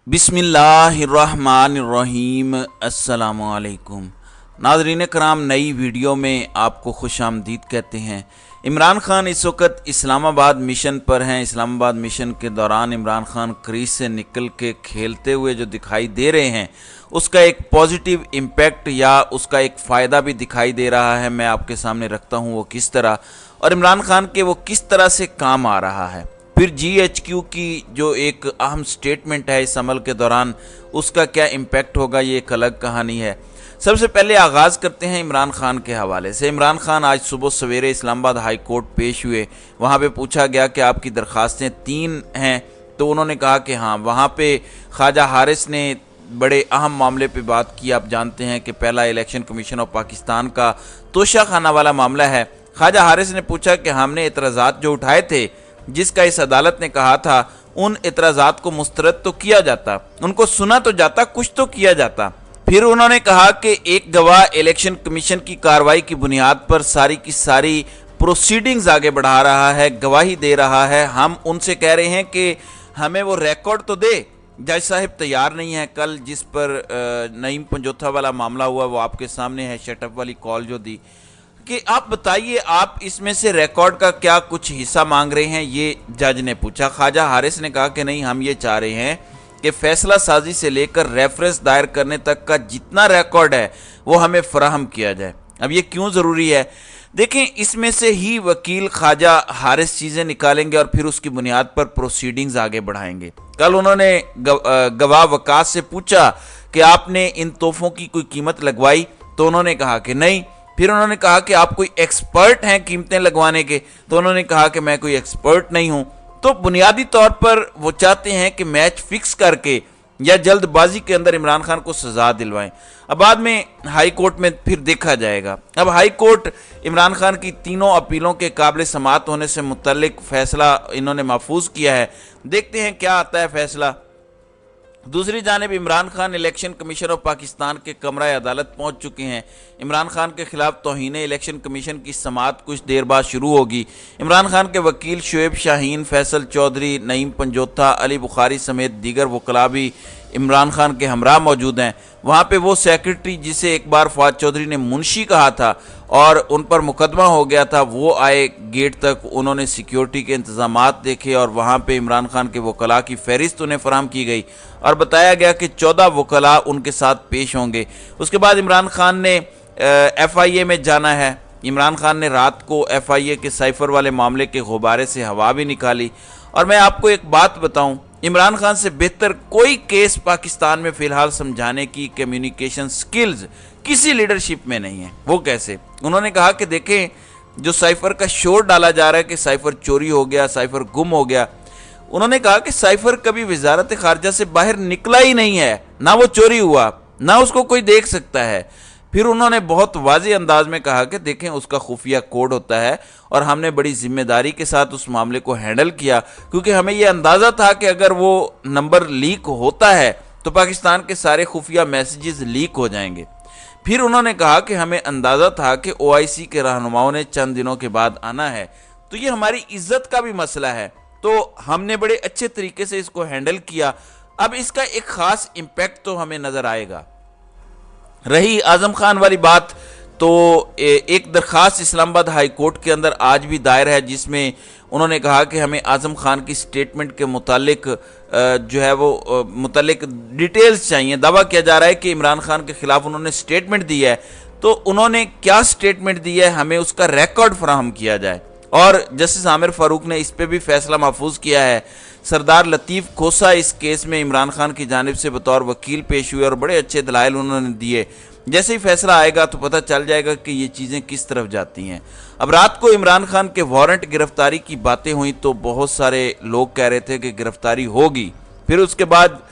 बिस्मिल्लाहिर्रहमानिर्रहीम। अस्सलामुअलैकुम नाज़रीन कराम, नई वीडियो में आपको खुश आमदीद कहते हैं। इमरान खान इस वक्त इस्लामाबाद मिशन पर हैं। इस्लामाबाद मिशन के दौरान इमरान खान क्रीज से निकल के खेलते हुए जो दिखाई दे रहे हैं, उसका एक पॉजिटिव इम्पैक्ट या उसका एक फ़ायदा भी दिखाई दे रहा है। मैं आपके सामने रखता हूँ वो किस तरह, और इमरान खान के वो किस तरह से काम आ रहा है। फिर GHQ की जो एक अहम स्टेटमेंट है इस अमल के दौरान, उसका क्या इम्पैक्ट होगा, ये एक अलग कहानी है। सबसे पहले आगाज़ करते हैं इमरान खान के हवाले से। इमरान खान आज सुबह सवेरे इस्लामाबाद हाई कोर्ट पेश हुए। वहाँ पे पूछा गया कि आपकी दरख्वास्तें 3 हैं, तो उन्होंने कहा कि हाँ। वहाँ पे ख्वाजा हारिस ने बड़े अहम मामले पे बात की। आप जानते हैं कि पहला इलेक्शन कमीशन ऑफ पाकिस्तान का तोशा खाना वाला मामला है। ख्वाजा हारिस ने पूछा कि हमने एतराज़ात जो उठाए थे, जिसका इस अदालत ने कहा था, उन एतराज़ात को मुस्तरद तो किया जाता, उनको सुना तो जाता, कुछ तो किया जाता। फिर उन्होंने कहा कि एक गवाह इलेक्शन कमीशन की कार्रवाई की बुनियाद पर सारी की सारी प्रोसीडिंग्स आगे बढ़ा रहा है, गवाही दे रहा है। हम उनसे कह रहे हैं कि हमें वो रिकॉर्ड तो दे। जज साहब तैयार नहीं है। कल जिस पर नईम पंजोथा वाला मामला हुआ वो आपके सामने है, शटअप वाली कॉल जो दी, कि आप बताइए आप इसमें से रिकॉर्ड का क्या कुछ हिस्सा मांग रहे हैं, ये जज ने पूछा। ख्वाजा हारिस ने कहा कि नहीं, हम ये चाह रहे हैं कि फैसला साजी से लेकर रेफरेंस दायर करने तक का जितना रिकॉर्ड है वो हमें फराहम किया जाए। अब ये क्यों ज़रूरी है, देखें, इसमें से ही वकील ख्वाजा हारिस चीज़ें निकालेंगे और फिर उसकी बुनियाद पर प्रोसीडिंग्स आगे बढ़ाएंगे। कल उन्होंने गवाह वकास से पूछा कि आपने इन तोहफों की कोई कीमत लगवाई, तो उन्होंने कहा कि नहीं। फिर उन्होंने कहा कि आप कोई एक्सपर्ट हैं कीमतें लगवाने के, तो उन्होंने कहा कि मैं कोई एक्सपर्ट नहीं हूं। तो बुनियादी तौर पर वो चाहते हैं कि मैच फिक्स करके या जल्दबाजी के अंदर इमरान खान को सजा दिलवाएं। अब बाद में हाई कोर्ट में फिर देखा जाएगा। अब हाई कोर्ट इमरान खान की तीनों अपीलों के काबिल समाअत होने से मुतल्लिक फैसला इन्होंने महफूज किया है। देखते हैं क्या आता है फैसला। दूसरी जानिब Imran Khan election commission of Pakistan के कमरा अदालत पहुंच चुके हैं। इमरान खान के खिलाफ तौहीन इलेक्शन कमीशन की समाअत कुछ देर बाद शुरू होगी। इमरान खान के वकील शुएब शाहीन, फैसल चौधरी, नईम पंजोथा, अली बुखारी समेत दीगर वकला भी इमरान खान के हमरा मौजूद हैं। वहाँ पे वो सेक्रेटरी जिसे एक बार फवाद चौधरी ने मुंशी कहा था और उन पर मुकदमा हो गया था, वो आए गेट तक। उन्होंने सिक्योरिटी के इंतजामात देखे और वहाँ पे इमरान खान के वकला की फहरिस्त उन्हें फराहम की गई और बताया गया कि 14 वकला उनके साथ पेश होंगे। उसके बाद इमरान खान ने FIA में जाना है। इमरान खान ने रात को FIA के साइफर वाले मामले के गुब्बारे से हवा भी निकाली। और मैं आपको एक बात बताऊं, इमरान खान से बेहतर कोई केस पाकिस्तान में फ़िलहाल समझाने की कम्युनिकेशन स्किल्स किसी लीडरशिप में नहीं है। वो कैसे? उन्होंने कहा कि देखें, जो साइफर का शोर डाला जा रहा है कि साइफर चोरी हो गया, साइफर गुम हो गया, उन्होंने कहा कि साइफर कभी वजारत खारजा से बाहर निकला ही नहीं है, ना वो चोरी हुआ, ना उसको कोई देख सकता है। फिर उन्होंने बहुत वाज़ेह अंदाज में कहा कि देखें, उसका खुफिया कोड होता है और हमने बड़ी जिम्मेदारी के साथ उस मामले को हैंडल किया, क्योंकि हमें यह अंदाज़ा था कि अगर वो नंबर लीक होता है तो पाकिस्तान के सारे खुफिया मैसेजेस लीक हो जाएंगे। फिर उन्होंने कहा कि हमें अंदाज़ा था कि OIC के रहनुमाओं ने चंद दिनों के बाद आना है, तो ये हमारी इज्जत का भी मसला है, तो हमने बड़े अच्छे तरीके से इसको हैंडल किया। अब इसका एक ख़ास इम्पैक्ट तो हमें नज़र आएगा। रही आज़म खान वाली बात, तो एक दरख्वास्त इस्लामाबाद हाई कोर्ट के अंदर आज भी दायर है, जिसमें उन्होंने कहा कि हमें आज़म खान की स्टेटमेंट के मुतालिक जो है वो मुतालिक डिटेल्स चाहिए। दावा किया जा रहा है कि इमरान खान के खिलाफ उन्होंने स्टेटमेंट दी है, तो उन्होंने क्या स्टेटमेंट दी है, हमें उसका रिकॉर्ड फराहम किया जाए। और जस्टिस आमिर फारूक ने इस पर भी फैसला महफूज किया है। सरदार लतीफ़ खोसा इस केस में इमरान खान की जानिब से बतौर वकील पेश हुए और बड़े अच्छे दलाइल उन्होंने दिए। जैसे ही फैसला आएगा तो पता चल जाएगा कि ये चीज़ें किस तरफ जाती हैं। अब रात को इमरान खान के वारंट गिरफ्तारी की बातें हुई तो बहुत सारे लोग कह रहे थे कि गिरफ्तारी होगी। फिर उसके बाद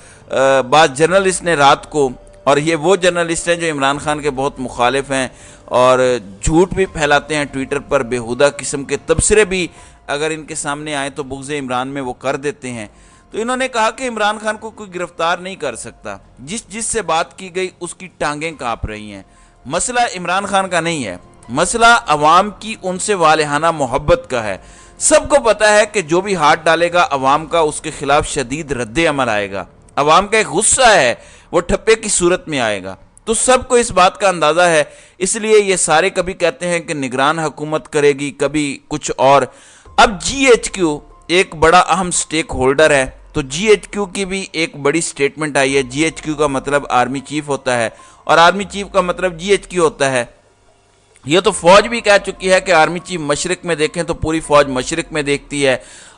जर्नलिस्ट ने रात को, और ये वो जर्नलिस्ट हैं जो इमरान खान के बहुत मुखालिफ हैं और झूठ भी फैलाते हैं ट्विटर पर, बेहुदा किस्म के तबसरे भी अगर इनके सामने आए तो बुग़्ज़ इमरान में वो कर देते हैं। तो इन्होंने कहा कि इमरान खान को कोई गिरफ्तार नहीं कर सकता। जिससे बात की गई उसकी टांगें काँप रही हैं। मसला इमरान खान का नहीं है, मसला अवाम की उनसे वालिहाना मोहब्बत का है। सबको पता है कि जो भी हाथ डालेगा अवाम का, उसके खिलाफ शदीद रद्द अमल आएगा। عوام کا ایک غصہ ہے وہ ٹھپے کی صورت میں آئے گا۔ تو سب کو اس بات کا اندازہ ہے، اس لیے یہ سارے کبھی کہتے ہیں کہ نگران حکومت کرے گی، کبھی کچھ اور۔ اب جی ایچ کیو ایک بڑا اہم سٹیک ہولڈر ہے، تو جی ایچ کیو کی بھی ایک بڑی سٹیٹمنٹ آئی ہے۔ جی ایچ کیو کا مطلب آرمی چیف ہوتا ہے اور آرمی چیف کا مطلب جی ایچ کیو ہوتا ہے۔ یہ تو فوج بھی کہہ چکی ہے کہ آرمی چیف مشرق میں دیکھیں تو پوری فوج مشرق میں دیکھتی ہے،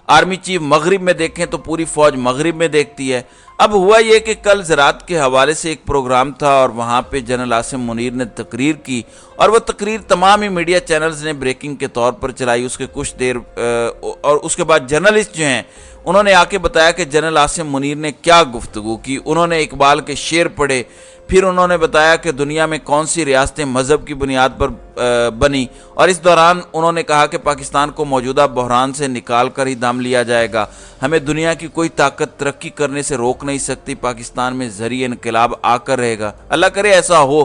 آرمی چیف مغرب میں دیکھیں تو پوری فوج مغرب میں دیکھتی ہے۔ اب ہوا یہ کہ کل زراعت کے حوالے سے ایک پروگرام تھا اور وہاں پہ جنرل عاصم منیر نے تقریر کی، اور وہ تقریر تمام ہی میڈیا چینلز نے بریکنگ کے طور پر چلائی۔ اس کے کچھ دیر اور اس کے بعد جرنلسٹ جو ہیں انہوں نے آ کے بتایا کہ جنرل عاصم منیر نے کیا گفتگو کی۔ انہوں نے اقبال کے شعر پڑھے، پھر انہوں نے بتایا کہ دنیا میں کون سی ریاستیں مذہب کی بنیاد پر بنی، اور اس دوران انہوں نے کہا کہ پاکستان کو موجودہ بحران سے نکال کر ہی دم لیا جائے گا، ہمیں دنیا کی کوئی طاقت ترقی کرنے سے روک نہیں سکتی، پاکستان میں زرعی انقلاب آ کر رہے گا، اللہ کرے ایسا ہو۔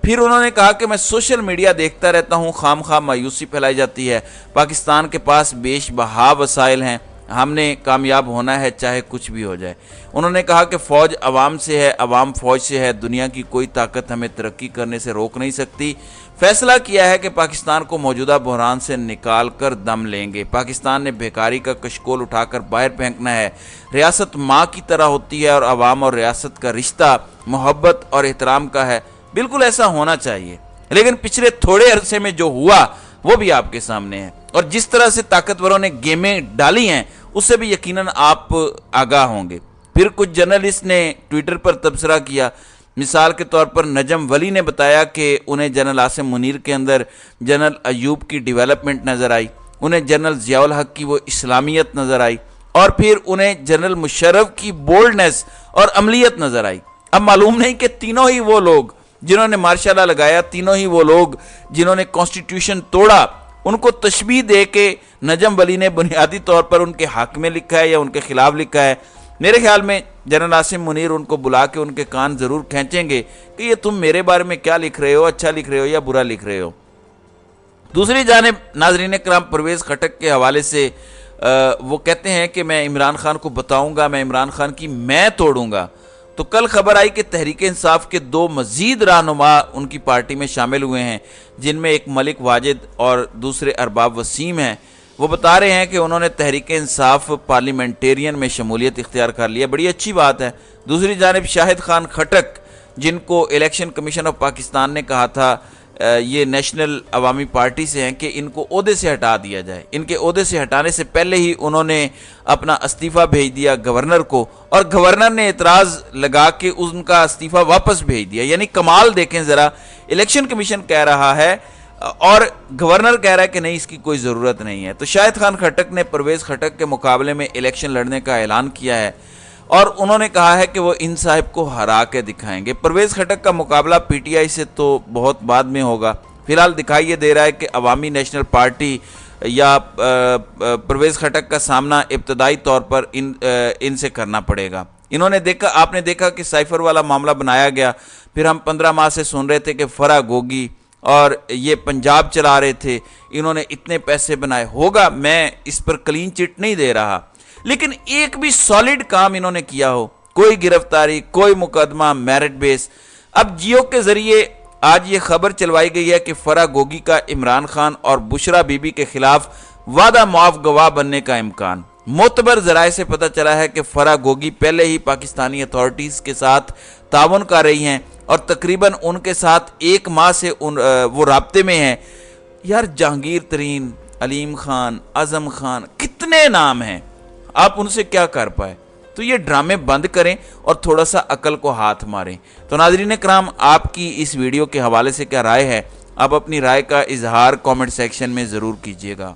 پھر انہوں نے کہا کہ میں سوشل میڈیا دیکھتا رہتا ہوں، خام خواہ مایوسی پھیلائی جاتی ہے، پاکستان کے پاس بیش بہا وسائل ہیں، ہم نے کامیاب ہونا ہے چاہے کچھ بھی ہو جائے۔ انہوں نے کہا کہ فوج عوام سے ہے، عوام فوج سے ہے، دنیا کی کوئی طاقت ہمیں ترقی کرنے سے روک نہیں سکتی، فیصلہ کیا ہے کہ پاکستان کو موجودہ بحران سے نکال کر دم لیں گے، پاکستان نے بیکاری کا کشکول اٹھا کر باہر پھینکنا ہے، ریاست ماں کی طرح ہوتی ہے اور عوام اور ریاست کا رشتہ محبت اور احترام کا ہے، بالکل ایسا ہونا چاہیے۔ لیکن پچھلے تھوڑے عرصے میں جو ہوا وہ بھی آپ کے سامنے ہے، اور جس طرح سے طاقتوروں نے گیمیں ڈالی ہیں اس سے بھی یقیناً آپ آگاہ ہوں گے۔ پھر کچھ جرنلسٹ نے ٹویٹر پر تبصرہ کیا، مثال کے طور پر نجم ولی نے بتایا کہ انہیں جنرل عاصم منیر کے اندر جنرل ایوب کی ڈیولپمنٹ نظر آئی، انہیں جنرل ضیاء الحق کی وہ اسلامیت نظر آئی، اور پھر انہیں جنرل مشرف کی بولڈنس اور عملیت نظر آئی۔ اب معلوم نہیں کہ تینوں ہی وہ لوگ جنہوں نے مارشاء اللہ لگایا، تینوں ہی وہ لوگ جنہوں نے کانسٹیٹیوشن توڑا، ان کو تشبیہ دے کے نجم ولی نے بنیادی طور پر ان کے حق میں لکھا ہے یا ان کے خلاف لکھا ہے۔ میرے خیال میں جنرل عاصم منیر ان کو بلا کے ان کے کان ضرور کھینچیں گے کہ یہ تم میرے بارے میں کیا لکھ رہے ہو، اچھا لکھ رہے ہو یا برا لکھ رہے ہو۔ دوسری جانب ناظرین کرام، پرویز خٹک کے حوالے سے وہ کہتے ہیں کہ میں عمران خان کو بتاؤں گا، میں عمران خان کی میں توڑوں گا۔ تو کل خبر آئی کہ تحریک انصاف کے 2 مزید رہنما ان کی پارٹی میں شامل ہوئے ہیں، جن میں ایک ملک واجد اور دوسرے ارباب وسیم ہیں۔ وہ بتا رہے ہیں کہ انہوں نے تحریک انصاف پارلیمنٹیرین میں شمولیت اختیار کر لیا، بڑی اچھی بات ہے۔ دوسری جانب شاہد خان خٹک، جن کو الیکشن کمیشن آف پاکستان نے کہا تھا یہ نیشنل عوامی پارٹی سے ہیں کہ ان کو عہدے سے ہٹا دیا جائے، ان کے عہدے سے ہٹانے سے پہلے ہی انہوں نے اپنا استعفیٰ بھیج دیا گورنر کو، اور گورنر نے اعتراض لگا کے ان کا استعفیٰ واپس بھیج دیا۔ یعنی کمال دیکھیں ذرا، الیکشن کمیشن کہہ رہا ہے اور گورنر کہہ رہا ہے کہ نہیں اس کی کوئی ضرورت نہیں ہے۔ تو شاہد خان خٹک نے پرویز خٹک کے مقابلے میں الیکشن لڑنے کا اعلان کیا ہے، اور انہوں نے کہا ہے کہ وہ ان صاحب کو ہرا کے دکھائیں گے۔ پرویز خٹک کا مقابلہ پی ٹی آئی سے تو بہت بعد میں ہوگا، فی الحال دکھائی یہ دے رہا ہے کہ عوامی نیشنل پارٹی یا پرویز خٹک کا سامنا ابتدائی طور پر ان سے کرنا پڑے گا۔ انہوں نے دیکھا، آپ نے دیکھا کہ سائفر والا معاملہ بنایا گیا، پھر ہم 15 ماہ سے سن رہے تھے کہ فرح گوگی اور یہ پنجاب چلا رہے تھے، انہوں نے اتنے پیسے بنائے، ہوگا، میں اس پر کلین چٹ نہیں دے رہا، لیکن ایک بھی سالڈ کام انہوں نے کیا ہو، کوئی گرفتاری، کوئی مقدمہ میرٹ بیس۔ اب جیو کے ذریعے آج یہ خبر چلوائی گئی ہے کہ فرح گوگی کا عمران خان اور بشرا بی بی کے خلاف وعدہ معاف گواہ بننے کا امکان۔ معتبر ذرائع سے پتہ چلا ہے کہ فرح گوگی پہلے ہی پاکستانی اتھارٹیز کے ساتھ تعاون کر رہی ہیں اور تقریباً ان کے ساتھ 1 ماہ سے وہ رابطے میں ہیں۔ یار جہانگیر ترین، علیم خان، اعظم خان، کتنے نام ہیں، آپ ان سے کیا کر پائے؟ تو یہ ڈرامے بند کریں اور تھوڑا سا عقل کو ہاتھ ماریں۔ تو ناظرین کرام، آپ کی اس ویڈیو کے حوالے سے کیا رائے ہے؟ آپ اپنی رائے کا اظہار کامنٹ سیکشن میں ضرور کیجیے گا۔